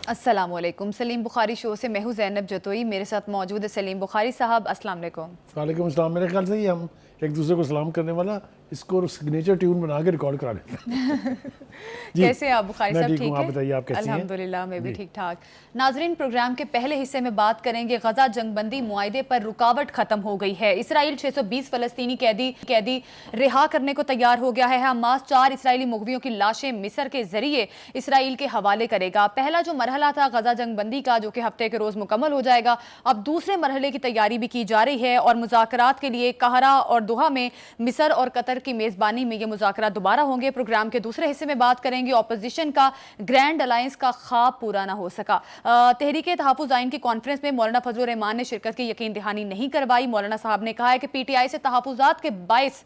السلام علیکم. سلیم بخاری شو سے میں ہوں زینب جتوئی. میرے ساتھ موجود ہے سلیم بخاری صاحب. السلام علیکم. وعلیکم السلام. میرے خیال سے یہ ہم ایک دوسرے کو سلام کرنے والا اس کو سگنیچر ٹیون بنا کے ریکارڈ کرا لیتے ہیں. کیسے آپ بخاری صاحب؟ ٹھیک ہوں, آپ بتائیے آپ کیسی ہیں؟ الحمدللہ میں بھی ٹھیک ٹھاک. ناظرین, پروگرام کے پہلے حصے میں بات کریں گے غزہ جنگ بندی معاہدے پر رکاوٹ ختم ہو گئی ہے. اسرائیل 620 فلسطینی قیدی رہا کرنے کو تیار ہو گیا ہے. حماس 4 اسرائیلی مغویوں کی لاشیں مصر کے ذریعے اسرائیل کے حوالے کرے گا. پہلا جو مرحلہ تھا غزہ جنگ بندی کا, جو کہ ہفتے کے روز مکمل ہو جائے گا, اب دوسرے مرحلے کی تیاری بھی کی جا رہی ہے اور مذاکرات کے لیے قاہرہ اور دوحہ میں مصر اور قطر کی میزبانی میں یہ مذاکرات دوبارہ ہوں گے. پروگرام کے دوسرے حصے میں بات کریں گے اپوزیشن کا گرینڈ الائنس کا خواب پورا نہ ہو سکا. تحریک تحفظ آئین کی کانفرنس میں مولانا فضل الرحمان نے شرکت کی یقین دہانی نہیں کروائی. مولانا صاحب نے کہا ہے کہ پی ٹی آئی سے تحفظات کے باعث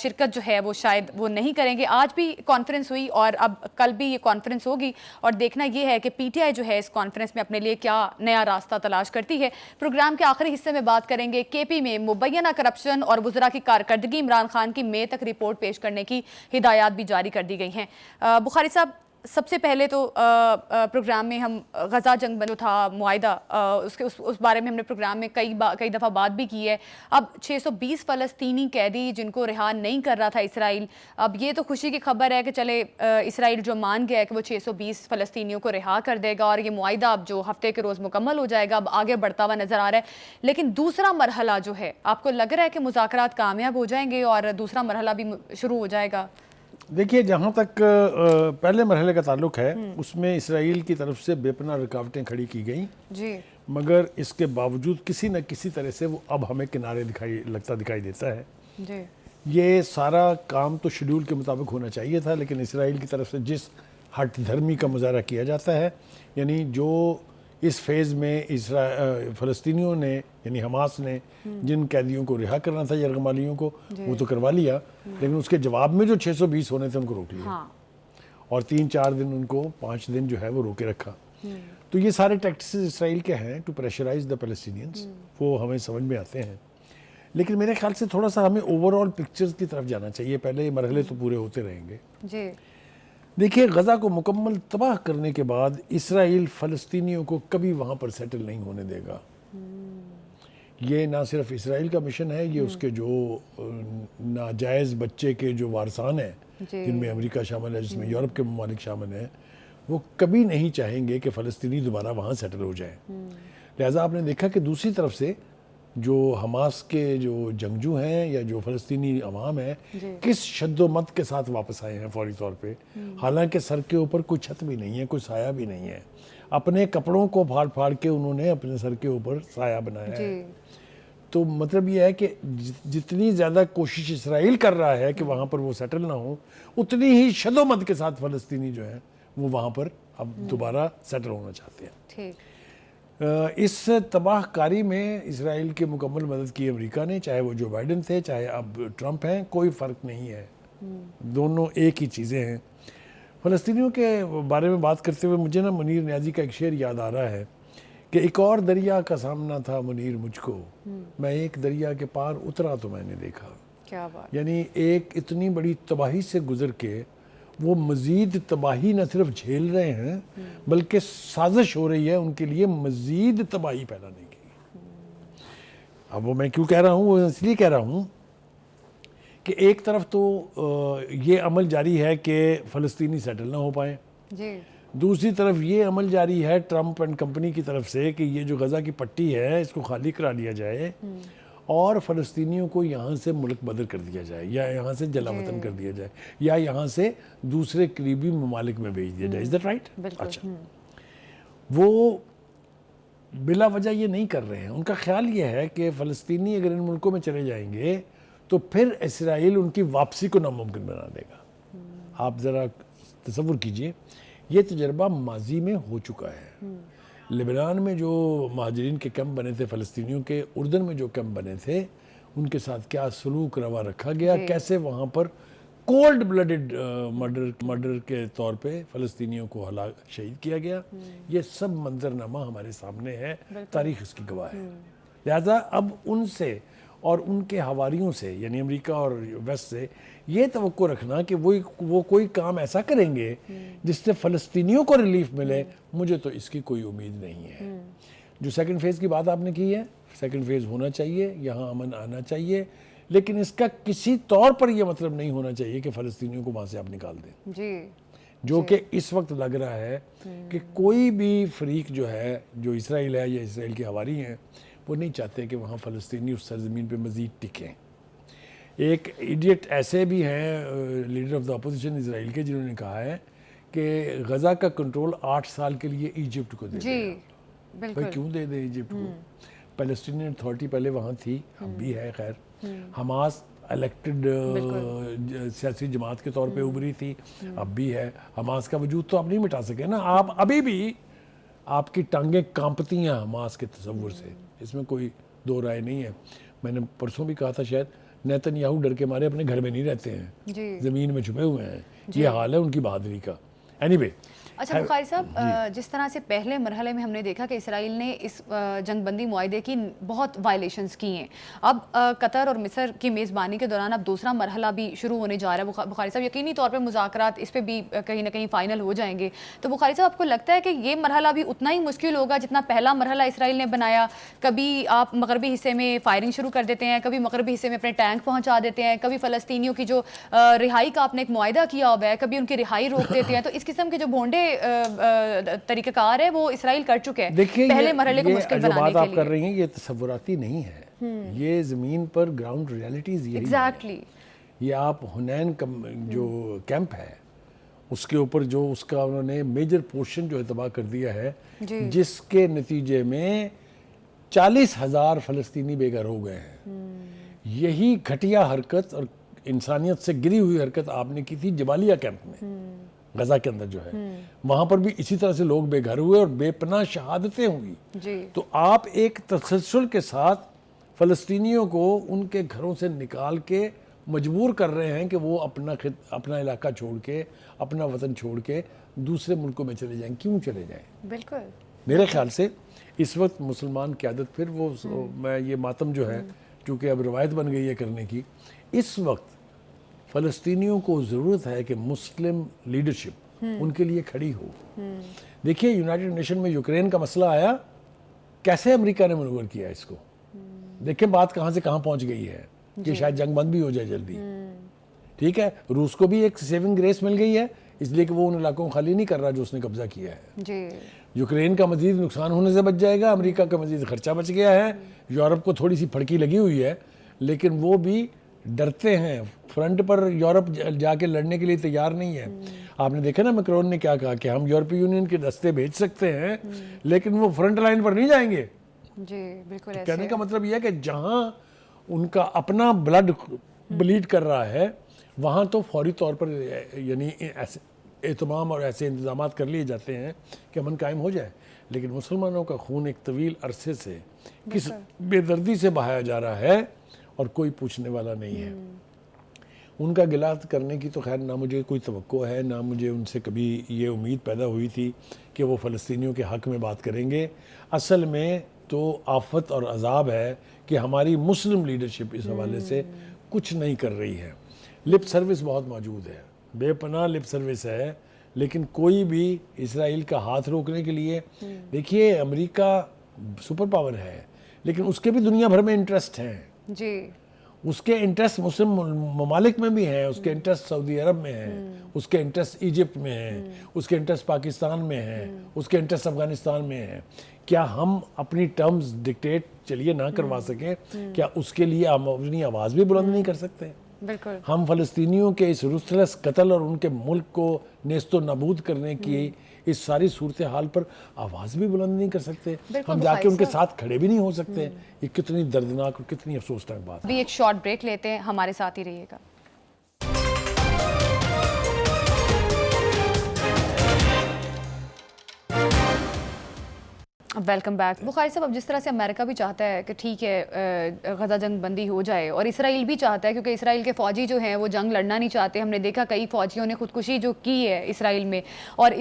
شرکت جو ہے وہ شاید وہ نہیں کریں گے. آج بھی کانفرنس ہوئی اور اب کل بھی یہ کانفرنس ہوگی اور دیکھنا یہ ہے کہ پی ٹی آئی جو ہے اس کانفرنس میں اپنے لیے کیا نیا راستہ تلاش کرتی ہے. پروگرام کے آخری حصے میں بات کریں گے کے پی میں مبینہ کرپشن اور وزراء کی کارکردگی. عمران خان کی مئی تک رپورٹ پیش کرنے کی ہدایات بھی جاری کر دی گئی ہیں. بخاری صاحب, سب سے پہلے تو پروگرام میں ہم غزہ جنگ بندی جو تھا معاہدہ, اس بارے میں ہم نے پروگرام میں کئی دفعہ بات بھی کی ہے. اب 620 فلسطینی قیدی جن کو رہا نہیں کر رہا تھا اسرائیل, اب یہ تو خوشی کی خبر ہے کہ چلے اسرائیل جو مان گیا ہے کہ وہ 620 فلسطینیوں کو رہا کر دے گا اور یہ معاہدہ اب جو ہفتے کے روز مکمل ہو جائے گا اب آگے بڑھتا ہوا نظر آ رہا ہے. لیکن دوسرا مرحلہ جو ہے, آپ کو لگ رہا ہے کہ مذاکرات کامیاب ہو جائیں گے اور دوسرا مرحلہ بھی شروع ہو جائے گا؟ دیکھیے, جہاں تک پہلے مرحلے کا تعلق ہے اس میں اسرائیل کی طرف سے بے پناہ رکاوٹیں کھڑی کی گئیں جی, مگر اس کے باوجود کسی نہ کسی طرح سے وہ اب ہمیں کنارے دکھائی دیتا ہے. جی, یہ سارا کام تو شیڈول کے مطابق ہونا چاہیے تھا, لیکن اسرائیل کی طرف سے جس ہٹ دھرمی کا مظاہرہ کیا جاتا ہے, یعنی جو اس فیز میں فلسطینیوں نے یعنی حماس نے جن قیدیوں کو رہا کرنا تھا یرغمالیوں کو وہ تو کروا لیا, لیکن اس کے جواب میں جو 620 ہونے تھے ان کو روک لیا اور 3-4 دن ان کو 5 دن جو ہے وہ روکے رکھا. تو یہ سارے ٹیکٹکس اسرائیل کے ہیں ٹو پریشرائز دا پیلسٹینینز, وہ ہمیں سمجھ میں آتے ہیں. لیکن میرے خیال سے تھوڑا سا ہمیں اوور آل پکچرز کی طرف جانا چاہیے. پہلے یہ مرحلے تو پورے ہوتے رہیں گے. جی, دیکھیے, غزہ کو مکمل تباہ کرنے کے بعد اسرائیل فلسطینیوں کو کبھی وہاں پر سیٹل نہیں ہونے دے گا. یہ نہ صرف اسرائیل کا مشن ہے, یہ اس کے جو ناجائز بچے کے جو وارثان ہیں جن میں امریکہ شامل ہے, جس میں یورپ کے ممالک شامل ہیں, وہ کبھی نہیں چاہیں گے کہ فلسطینی دوبارہ وہاں سیٹل ہو جائیں. لہٰذا آپ نے دیکھا کہ دوسری طرف سے جو حماس کے جو جنگجو ہیں یا جو فلسطینی عوام ہیں کس شد و مت کے ساتھ واپس آئے ہیں فوری طور پہ, حالانکہ سر کے اوپر کوئی چھت بھی نہیں ہے, کوئی سایہ بھی نہیں ہے. اپنے کپڑوں کو پھاڑ پھاڑ کے انہوں نے اپنے سر کے اوپر سایہ بنایا ہے. تو مطلب یہ ہے کہ جتنی زیادہ کوشش اسرائیل کر رہا ہے کہ وہاں پر وہ سیٹل نہ ہو, اتنی ہی شد و مت کے ساتھ فلسطینی جو ہیں وہ وہاں پر اب دوبارہ سیٹل ہونا چاہتے ہیں. اس تباہ کاری میں اسرائیل کی مکمل مدد کی امریکہ نے, چاہے وہ جو بائیڈن تھے چاہے اب ٹرمپ ہیں, کوئی فرق نہیں ہے, دونوں ایک ہی چیزیں ہیں. فلسطینیوں کے بارے میں بات کرتے ہوئے مجھے نا منیر نیازی کا ایک شعر یاد آ رہا ہے کہ ایک اور دریا کا سامنا تھا منیر مجھ کو, میں ایک دریا کے پار اترا تو میں نے دیکھا. کیا بات. یعنی ایک اتنی بڑی تباہی سے گزر کے وہ مزید تباہی نہ صرف جھیل رہے ہیں بلکہ سازش ہو رہی ہے ان کے لیے مزید تباہی پھیلانے کی. اب وہ میں کیوں کہہ رہا ہوں, وہ اس لیے کہہ رہا ہوں کہ ایک طرف تو یہ عمل جاری ہے کہ فلسطینی سیٹل نہ ہو پائیں, دوسری طرف یہ عمل جاری ہے ٹرمپ اینڈ کمپنی کی طرف سے کہ یہ جو غزہ کی پٹی ہے اس کو خالی کرا لیا جائے اور فلسطینیوں کو یہاں سے ملک بدر کر دیا جائے یا یہاں سے جلا وطن کر دیا جائے یا یہاں سے دوسرے قریبی ممالک میں بھیج دیا جائے. Is that right? اچھا, وہ بلا وجہ یہ نہیں کر رہے ہیں. ان کا خیال یہ ہے کہ فلسطینی اگر ان ملکوں میں چلے جائیں گے تو پھر اسرائیل ان کی واپسی کو ناممکن بنا دے گا. آپ ذرا تصور کیجئے, یہ تجربہ ماضی میں ہو چکا ہے. لبنان میں جو مہاجرین کے کیمپ بنے تھے فلسطینیوں کے, اردن میں جو کیمپ بنے تھے, ان کے ساتھ کیا سلوک روا رکھا گیا, کیسے وہاں پر کولڈ بلڈڈ مرڈر کے طور پہ فلسطینیوں کو شہید کیا گیا. یہ سب منظرنامہ ہمارے سامنے ہے, تاریخ اس کی گواہ ہے. لہٰذا اب ان سے اور ان کے حواریوں سے یعنی امریکہ اور ویسٹ سے یہ توقع رکھنا کہ وہ کوئی کام ایسا کریں گے جس سے فلسطینیوں کو ریلیف ملے، مجھے تو اس کی کوئی امید نہیں ہے۔ جو سیکنڈ فیز کی بات آپ نے کی ہے، سیکنڈ فیز ہونا چاہیے، یہاں امن آنا چاہیے، لیکن اس کا کسی طور پر یہ مطلب نہیں ہونا چاہیے کہ فلسطینیوں کو وہاں سے آپ نکال دیں، جی جو کہ اس وقت لگ رہا ہے کہ کوئی بھی فریق جو ہے، جو اسرائیل ہے یا اسرائیل کے حواری ہیں، وہ نہیں چاہتے کہ وہاں فلسطینی اس سرزمین پہ مزید ٹکیں۔ ایک ایڈیٹ ایسے بھی ہیں لیڈر آف دا اپوزیشن اسرائیل کے، جنہوں نے کہا ہے کہ غزہ کا کنٹرول 8 سال کے لیے ایجپٹ کو دے دیں۔ جی بالکل، بھائی کیوں دے دیں ایجپٹ کو؟ پیلسٹینین اتھارٹی پہلے وہاں تھی، اب بھی ہے، خیر حماس الیکٹڈ سیاسی جماعت کے طور پہ ابھری تھی، اب بھی ہے۔ حماس کا وجود تو آپ نہیں مٹا سکے نا، آپ ابھی بھی آپ کی ٹانگیں کانپتی ہیں حماس کے تصور سے، اس میں کوئی دو رائے نہیں ہے۔ میں نے پرسوں بھی کہا تھا شاید، نیتن یاہو ڈر کے مارے اپنے گھر میں نہیں رہتے ہیں، زمین میں چھپے ہوئے ہیں، یہ حال ہے ان کی بہادری کا۔ اینی وے، اچھا بخاری صاحب، جس طرح سے پہلے مرحلے میں ہم نے دیکھا کہ اسرائیل نے اس جنگ بندی معاہدے کی بہت وائلیشنز کی ہیں، اب قطر اور مصر کی میزبانی کے دوران اب دوسرا مرحلہ بھی شروع ہونے جا رہا ہے بخاری صاحب، یقینی طور پہ مذاکرات اس پہ بھی کہیں نہ کہیں فائنل ہو جائیں گے، تو بخاری صاحب آپ کو لگتا ہے کہ یہ مرحلہ بھی اتنا ہی مشکل ہوگا جتنا پہلا مرحلہ اسرائیل نے بنایا؟ کبھی آپ مغربی حصے میں فائرنگ شروع کر دیتے ہیں، کبھی مغربی حصے میں اپنے ٹینک پہنچا دیتے ہیں، کبھی فلسطینیوں کی جو رہائی کا آپ نے ایک معاہدہ کیا ہوا ہے کبھی ان کی رہائی روک دیتے ہیں، تو اس قسم کے جو بھونڈے طریقہ کار ہے وہ اسرائیل کر چکے ہیں پہلے مرحلے کو مشکل بنانے کے لیے۔ جو بات آپ کر رہی ہیں یہ تصوراتی نہیں ہے، یہ زمین پر گراؤنڈ ریالٹیز یہی ایگزیکٹلی، یہ آپ حنین جو کیمپ ہے اس کے اوپر جو اس کا انہوں نے میجر پورشن جو ہے تباہ کر دیا ہے، جس کے نتیجے میں 40,000 فلسطینی بے گھر ہو گئے ہیں۔ یہی گھٹیا حرکت اور انسانیت سے گری ہوئی حرکت آپ نے کی تھی جبالیہ کیمپ میں، غزہ کے اندر جو ہے، وہاں پر بھی اسی طرح سے لوگ بے گھر ہوئے اور بے پناہ شہادتیں ہوئی۔ تو آپ ایک تسلسل کے ساتھ فلسطینیوں کو ان کے گھروں سے نکال کے مجبور کر رہے ہیں کہ وہ اپنا علاقہ چھوڑ کے، اپنا وطن چھوڑ کے دوسرے ملکوں میں چلے جائیں۔ کیوں چلے جائیں؟ بالکل میرے خیال سے اس وقت مسلمان قیادت پھر وہ میں یہ ماتم جو ہے چونکہ اب روایت بن گئی ہے کرنے کی، اس وقت فلسطینیوں کو ضرورت ہے کہ مسلم لیڈرشپ ان کے لیے کھڑی ہو۔ دیکھیے یونائٹڈ نیشن میں یوکرین کا مسئلہ آیا، کیسے امریکہ نے منور کیا اس کو، دیکھیں بات کہاں سے کہاں پہنچ گئی ہے کہ شاید جنگ بند بھی ہو جائے جلدی۔ ٹھیک ہے، روس کو بھی ایک سیونگ گریس مل گئی ہے اس لیے کہ وہ ان علاقوں کو خالی نہیں کر رہا جو اس نے قبضہ کیا ہے۔ یوکرین کا مزید نقصان ہونے سے بچ جائے گا، امریکہ کا مزید خرچہ بچ گیا ہے، یورپ کو تھوڑی سی پھڑکی لگی ہوئی ہے لیکن وہ بھی ڈرتے ہیں، فرنٹ پر یورپ جا کے لڑنے کے لیے تیار نہیں ہے۔ آپ نے دیکھا نا میکرون نے کیا کہا کہ ہم یورپی یونین کے دستے بھیج سکتے ہیں لیکن وہ فرنٹ لائن پر نہیں جائیں گے۔ جی بالکل، کہنے کا مطلب یہ ہے کہ جہاں ان کا اپنا بلڈ بلیڈ کر رہا ہے وہاں تو فوری طور پر یعنی اہتمام اور ایسے انتظامات کر لیے جاتے ہیں کہ امن قائم ہو جائے، لیکن مسلمانوں کا خون ایک طویل عرصے سے کس بے دردی سے بہایا جا رہا ہے اور کوئی پوچھنے والا نہیں ہے۔ ان کا گلات کرنے کی تو خیر نہ مجھے کوئی توقع ہے، نہ مجھے ان سے کبھی یہ امید پیدا ہوئی تھی کہ وہ فلسطینیوں کے حق میں بات کریں گے۔ اصل میں تو آفت اور عذاب ہے کہ ہماری مسلم لیڈرشپ اس حوالے سے کچھ نہیں کر رہی ہے۔ لپ سروس بہت موجود ہے، بے پناہ لپ سروس ہے، لیکن کوئی بھی اسرائیل کا ہاتھ روکنے کے لیے، دیکھیے امریکہ سپر پاور ہے لیکن اس کے بھی دنیا بھر میں انٹرسٹ ہیں، اس کے انٹرسٹ مسلم ممالک میں بھی ہیں، اس کے انٹرسٹ سعودی عرب میں ہیں، اس کے انٹرسٹ ایجپٹ میں ہیں، اس کے انٹرسٹ پاکستان میں ہیں، اس کے انٹرسٹ افغانستان میں ہیں۔ کیا ہم اپنی ٹرمز ڈکٹیٹ چلیے نہ کروا سکیں، کیا اس کے لیے ہم اپنی آواز بھی بلند نہیں کر سکتے؟ بالکل، ہم فلسطینیوں کے اس رuthless قتل اور ان کے ملک کو نیست و نابود کرنے کی اس ساری صورتحال پر آواز بھی بلند نہیں کر سکتے، ہم جا کے ان کے ساتھ کھڑے بھی نہیں ہو سکتے؟ یہ کتنی دردناک اور کتنی افسوسناک بات ہے۔ ابھی ایک شارٹ بریک لیتے ہیں، ہمارے ساتھ ہی رہیے گا۔ ویلکم بیک بخاری صاحب. اب جس طرح سے امریکہ بھی چاہتا ہے کہ ٹھیک ہے غزہ جنگ بندی ہو جائے, اور اسرائیل بھی چاہتا ہے, کیونکہ اسرائیل کے فوجی جو ہیں وہ جنگ لڑنا نہیں چاہتے. ہم نے دیکھا کئی فوجیوں نے خودکشی جو کی ہے اسرائیل میں, اور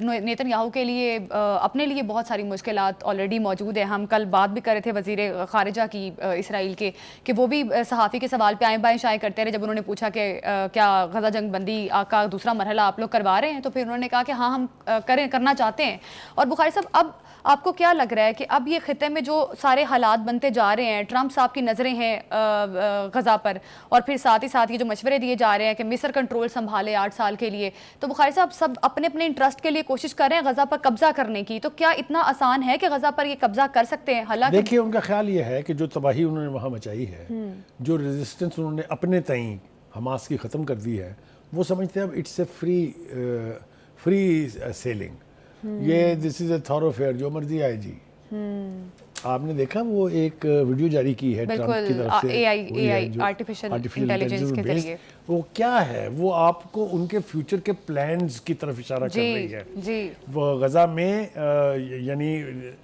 نیتن یاہو کے لیے اپنے لیے بہت ساری مشکلات آلریڈی موجود ہیں. ہم کل بات بھی کر رہے تھے وزیر خارجہ کی اسرائیل کے, کہ وہ بھی صحافی کے سوال پہ آئیں بائیں شائیں کرتے رہے جب انہوں نے پوچھا کہ کیا غزہ جنگ بندی کا دوسرا مرحلہ آپ لوگ کروا رہے ہیں, تو پھر انہوں نے کہا کہ ہاں ہم کرنا چاہتے ہیں. اور بخاری صاحب اب آپ کو کیا لگ رہا ہے کہ اب یہ خطے میں جو سارے حالات بنتے جا رہے ہیں, ٹرمپ صاحب کی نظریں ہیں غزہ پر, اور پھر ساتھ ہی ساتھ یہ جو مشورے دیے جا رہے ہیں کہ مصر کنٹرول سنبھالے 8 سال کے لیے, تو بخاری صاحب سب اپنے اپنے انٹرسٹ کے لیے کوشش کر رہے ہیں غزہ پر قبضہ کرنے کی, تو کیا اتنا آسان ہے کہ غزہ پر یہ قبضہ کر سکتے ہیں؟ حالانکہ دیکھیے ان کا خیال یہ ہے کہ جو تباہی انہوں نے وہاں مچائی ہے, جو ریزسٹنس انہوں نے اپنے تئیں حماس کی ختم کر دی ہے, وہ سمجھتے ہیں اب اٹس اے فری سیلنگ, یہ دس از اے تھوروفیئر, جو مرضی آئے جی. آپ نے دیکھا وہ ایک ویڈیو جاری کی ہے ٹرمپ کی طرف سے, اے آئی آرٹیفیشل انٹیلیجنس کے ذریعے, وہ کیا ہے, وہ آپ کو ان کے فیوچر کے پلانز کی طرف اشارہ کر رہی ہے. جی وہ غزہ میں یعنی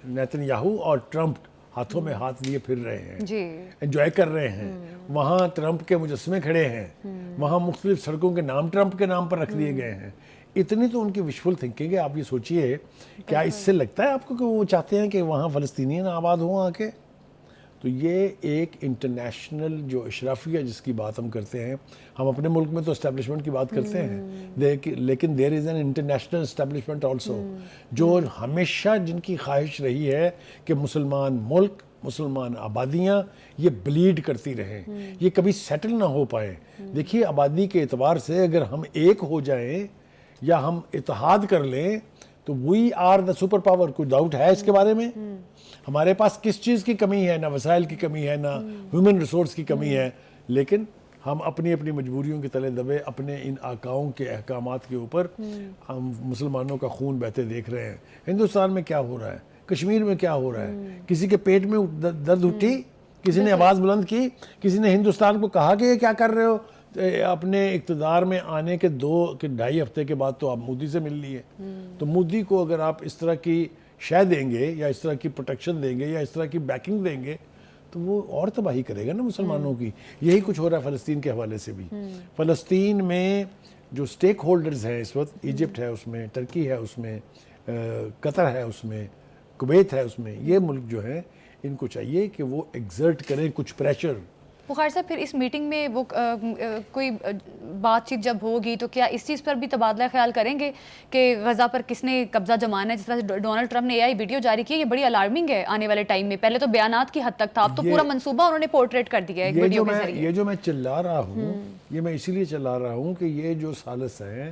نیتن یاہو اور ٹرمپ ہاتھوں میں ہاتھ لیے پھر رہے ہیں, جی انجوائے کر رہے ہیں. وہاں ٹرمپ کے مجسمے کھڑے ہیں, وہاں مختلف سڑکوں کے نام ٹرمپ کے نام پر رکھ دیے گئے ہیں. اتنی تو ان کی وشفل تھنکنگ ہے. آپ یہ سوچئے, کیا اس سے لگتا ہے آپ کو کہ وہ چاہتے ہیں کہ وہاں فلسطینیین آباد ہوں آ کے؟ تو یہ ایک انٹرنیشنل جو اشرافیہ جس کی بات ہم کرتے ہیں, ہم اپنے ملک میں تو اسٹیبلشمنٹ کی بات کرتے ہیں, لیکن there is an international establishment also, جو ہمیشہ جن کی خواہش رہی ہے کہ مسلمان ملک, مسلمان آبادیاں یہ بلیڈ کرتی رہیں, یہ کبھی سیٹل نہ ہو پائیں. دیکھیے آبادی کے اعتبار سے اگر ہم ایک ہو جائیں یا ہم اتحاد کر لیں تو we are the super power. کوئی ڈاؤٹ ہے اس کے بارے میں؟ ہمارے پاس کس چیز کی کمی ہے؟ نہ وسائل کی کمی ہے, نہ ہیومن ریسورس کی کمی ہے, لیکن ہم اپنی اپنی مجبوریوں کے تلے دبے اپنے ان آقاؤں کے احکامات کے اوپر ہم مسلمانوں کا خون بہتے دیکھ رہے ہیں. ہندوستان میں کیا ہو رہا ہے, کشمیر میں کیا ہو رہا ہے, کسی کے پیٹ میں درد اٹھی, کسی نے آواز بلند کی, کسی نے ہندوستان کو کہا کہ یہ کیا کر رہے ہو؟ اپنے اقتدار میں آنے کے 2-2.5 ہفتے کے بعد تو آپ مودی سے مل لیے. تو مودی کو اگر آپ اس طرح کی شے دیں گے یا اس طرح کی پروٹیکشن دیں گے یا اس طرح کی بیکنگ دیں گے تو وہ اور تباہی کرے گا نا مسلمانوں کی. یہی کچھ ہو رہا ہے فلسطین کے حوالے سے بھی. فلسطین میں جو سٹیک ہولڈرز ہیں اس وقت, ایجپٹ ہے اس میں, ترکی ہے اس میں, قطر ہے اس میں, کویت ہے اس میں, یہ ملک جو ہیں ان کو چاہیے کہ وہ ایگزرٹ کریں کچھ پریشر. بخاری صاحب پھر اس میٹنگ میں وہ کوئی بات چیت جب ہوگی تو کیا اس چیز پر بھی تبادلہ خیال کریں گے کہ غزہ پر کس نے قبضہ جمانا ہے؟ جس طرح سے ڈونلڈ ٹرمپ نے اے آئی ویڈیو جاری کی, یہ بڑی الارمنگ ہے آنے والے ٹائم میں. پہلے تو بیانات کی حد تک تھا, اب تو پورا منصوبہ انہوں نے پورٹریٹ کر دیا ہے ایک ویڈیو کے ذریعے. یہ جو میں چلا رہا ہوں, یہ میں اسی لیے چلا رہا ہوں کہ یہ جو ثالث ہیں,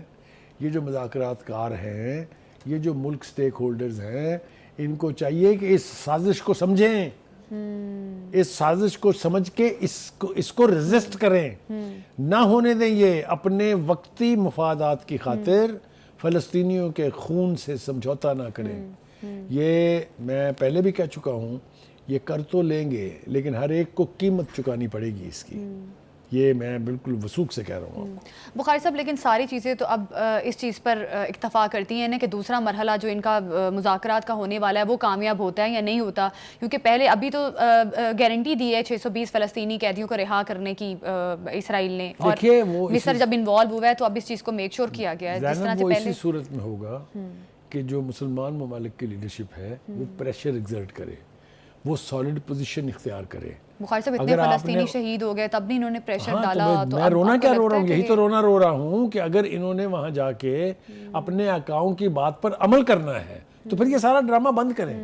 یہ جو مذاکرات کار ہیں, یہ جو ملک سٹیک ہولڈرز ہیں, ان کو چاہیے کہ اس سازش کو سمجھیں, اس سازش کو سمجھ کے اس کو ریزسٹ کریں, نہ ہونے دیں یہ اپنے وقتی مفادات کی خاطر فلسطینیوں کے خون سے سمجھوتا نہ کریں. یہ میں پہلے بھی کہہ چکا ہوں, یہ کر تو لیں گے لیکن ہر ایک کو قیمت چکانی پڑے گی اس کی. یہ میں بالکل وثوق سے کہہ رہا ہوں آپ کو. بخاری صاحب لیکن ساری چیزیں تو اب اس چیز پر اکتفا کرتی ہیں نا کہ دوسرا مرحلہ جو ان کا مذاکرات کا ہونے والا ہے وہ کامیاب ہوتا ہے یا نہیں ہوتا, کیونکہ پہلے ابھی تو گارنٹی دی ہے 620 فلسطینی قیدیوں کو رہا کرنے کی اسرائیل نے, اور مصر جب انوالو ہوا ہے تو اب اس چیز کو میک شور کیا گیا ہے. جس طرح سے وہ پہلے اسی صورت میں ہوگا کہ جو مسلمان ممالک کی لیڈرشپ ہے وہ پریشر ایگزرٹ کرے, وہ سالڈ پوزیشن اختیار کرے. بخاری صاحب اتنے فلسطینی شہید ہو گئے تب بھی انہوں نے پریشر ڈالا, تو میں رونا کیا رو رہا ہوں, یہی تو رونا رو رہا ہوں کہ اگر انہوں نے وہاں جا کے اپنے آقاؤں کی بات پر عمل کرنا ہے تو پھر یہ سارا ڈرامہ بند کریں,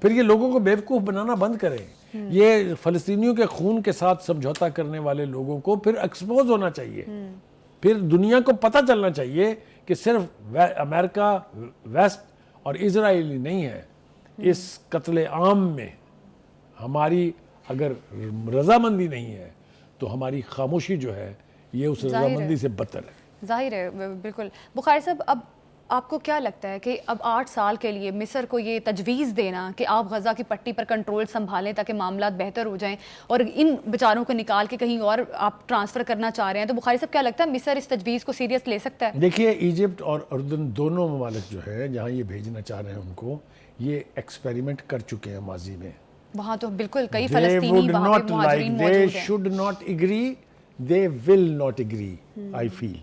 پھر یہ لوگوں کو بیوقوف بنانا بند کریں. یہ فلسطینیوں کے خون کے ساتھ سمجھوتا کرنے والے لوگوں کو پھر ایکسپوز ہونا چاہیے, پھر دنیا کو پتہ چلنا چاہیے کہ صرف امریکہ, ویسٹ اور اسرائیل نہیں ہے اس قتل عام میں. ہماری اگر رضامندی نہیں ہے تو ہماری خاموشی جو ہے یہ اس رضامندی سے بدتر ہے. ظاہر ہے بالکل. بخاری صاحب اب آپ کو کیا لگتا ہے کہ اب 8 سال کے لیے مصر کو یہ تجویز دینا کہ آپ غزہ کی پٹی پر کنٹرول سنبھالیں تاکہ معاملات بہتر ہو جائیں, اور ان بیچاروں کو نکال کے کہیں اور آپ ٹرانسفر کرنا چاہ رہے ہیں, تو بخاری صاحب کیا لگتا ہے مصر اس تجویز کو سیریس لے سکتا ہے؟ دیکھیے ایجپٹ اور اردن دونوں ممالک جو ہے جہاں یہ بھیجنا چاہ رہے ہیں ان کو, یہ ایکسپیریمنٹ کر چکے ہیں ماضی میں. وہاں تو بالکل کئی They فلسطینی would وہاں not پہ مہاجرین like, they موجود ہیں. should not agree, they will not agree, I feel.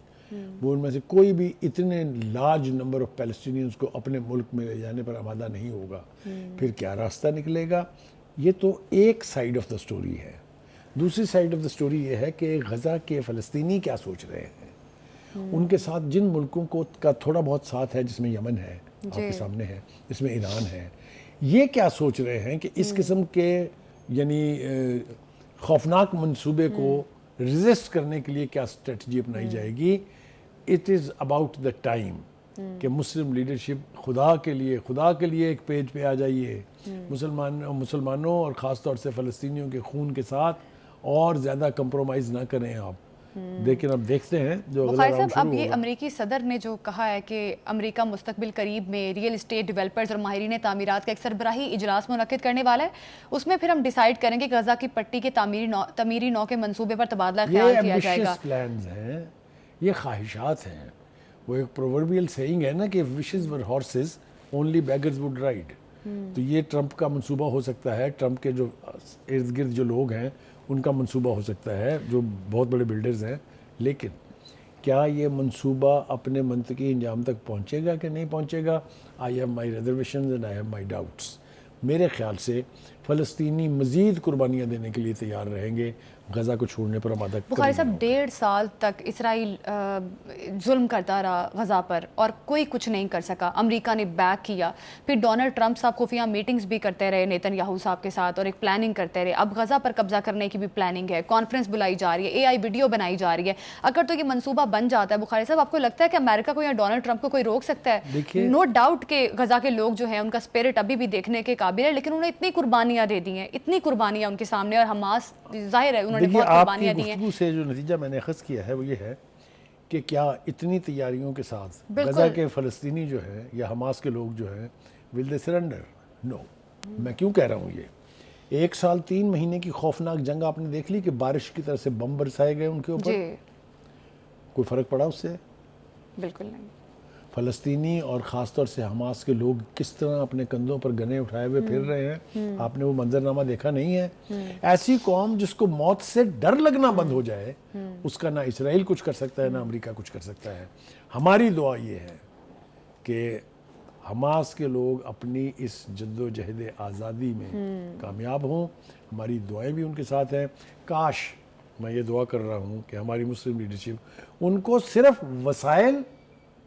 وہ ان میں سے کوئی بھی اتنے لارج نمبر آف پیلسٹینینز کو اپنے ملک میں لے جانے پر آمادہ نہیں ہوگا. پھر کیا راستہ نکلے گا؟ یہ تو ایک سائیڈ آف دا سٹوری ہے. دوسری سائیڈ آف دا سٹوری یہ ہے کہ غزہ کے فلسطینی کیا سوچ رہے ہیں. ان کے ساتھ جن ملکوں کو کا تھوڑا بہت ساتھ ہے، جس میں یمن ہے آپ کے سامنے ہے، جس میں ایران ہے، یہ کیا سوچ رہے ہیں کہ اس قسم کے یعنی خوفناک منصوبے کو ریزسٹ کرنے کے لیے کیا اسٹریٹجی اپنائی جائے گی. It is about the time کہ مسلم لیڈرشپ خدا کے لیے ایک پیج پہ آ جائیے. مسلمانوں اور خاص طور سے فلسطینیوں کے خون کے ساتھ اور زیادہ کمپرومائز نہ کریں آپ. لیکن اب دیکھتے ہیں جو اگلا بخاری راؤنڈ صاحب، اب شروع یہ ہوگا. امریکی صدر نے جو کہا ہے کہ امریکہ مستقبل قریب میں ریئل اسٹیٹ ڈیولپرز اور ماہرین تعمیرات کا ایک سربراہی اجلاس منعقد کرنے والا ہے. اس میں پھر ہم ڈیسائیڈ کریں گے کہ غزہ کی پٹی کے تعمیری نو کے منصوبے پر تبادلہ خیال کیا جائے گا. یہ ایمبیشس پلانز ہیں، یہ خواہشات ہیں. وہ ایک پرووربیل سیئنگ ہے نا کہ wishes were horses, only beggars would ride. تو یہ ٹرمپ کا منصوبہ ہو سکتا ہے، ٹرمپ کے جو ارد گرد جو لوگ ہیں ان کا منصوبہ ہو سکتا ہے، جو بہت بڑے بلڈرز ہیں. لیکن کیا یہ منصوبہ اپنے منطقی انجام تک پہنچے گا کہ نہیں پہنچے گا؟ I have my reservations and I have my doubts. میرے خیال سے فلسطینی مزید قربانیاں دینے کے لیے تیار رہیں گے غزہ کو چھوڑنے پر آمادہ. بخاری صاحب، 1.5 سال تک اسرائیل ظلم کرتا رہا غزہ پر اور کوئی کچھ نہیں کر سکا. امریکہ نے بیک کیا، پھر ڈونلڈ ٹرمپ صاحب خفیہ میٹنگز بھی کرتے رہے نیتن یاہو صاحب کے ساتھ اور ایک پلاننگ کرتے رہے. اب غزہ پر قبضہ کرنے کی بھی پلاننگ ہے، کانفرنس بلائی جا رہی ہے، AI ویڈیو بنائی جا رہی ہے. اگر تو یہ منصوبہ بن جاتا ہے بخاری صاحب، آپ کو لگتا ہے کہ امریکہ کو یا ڈونلڈ ٹرمپ کو کوئی روک سکتا ہے؟ نو ڈاؤٹ کہ غزہ کے لوگ جو ہیں ان کا اسپرٹ ابھی بھی دیکھنے کے قابل ہے، لیکن انہوں نے اتنی قربانیاں دے دی ہیں، اتنی قربانیاں ان کے سامنے، اور حماس ظاہر ہے انہوں نے بہت قربانیاں دی ہیں. گفتگو سے جو نتیجہ میں نے اخذ کیا ہے وہ یہ ہے کہ کیا اتنی تیاریوں کے ساتھ غزہ کے فلسطینی جو ہے یا حماس کے لوگ جو ہیں will they surrender؟ نو. میں کیوں کہہ رہا ہوں یہ 1 سال 3 مہینے کی خوفناک جنگ آپ نے دیکھ لی کہ بارش کی طرح سے بم برسائے گئے ان کے اوپر. کوئی فرق پڑا اس سے؟ بالکل نہیں. فلسطینی اور خاص طور سے حماس کے لوگ کس طرح اپنے کندھوں پر گنے اٹھائے ہوئے پھر رہے ہیں. آپ نے وہ منظرنامہ دیکھا نہیں ہے؟ ایسی قوم جس کو موت سے ڈر لگنا بند ہو جائے، اس کا نہ اسرائیل کچھ کر سکتا ہے نہ امریکہ کچھ کر سکتا ہے. ہماری دعا یہ ہے کہ حماس کے لوگ اپنی اس جد و جہد آزادی میں کامیاب ہوں. ہماری دعائیں بھی ان کے ساتھ ہیں. کاش، میں یہ دعا کر رہا ہوں کہ ہماری مسلم لیڈرشپ ان کو صرف وسائل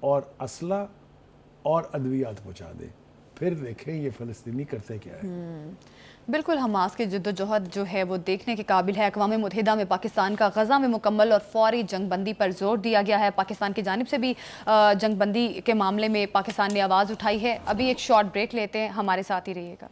اور اسلحہ اور ادویات پہنچا دے، پھر دیکھیں یہ فلسطینی کرتے کیا ہے. بالکل، حماس کی جد و جہد جو ہے وہ دیکھنے کے قابل ہے. اقوام متحدہ میں پاکستان کا غزہ میں مکمل اور فوری جنگ بندی پر زور دیا گیا ہے. پاکستان کی جانب سے بھی جنگ بندی کے معاملے میں پاکستان نے آواز اٹھائی ہے. ابھی ایک شارٹ بریک لیتے ہیں، ہمارے ساتھ ہی رہیے گا.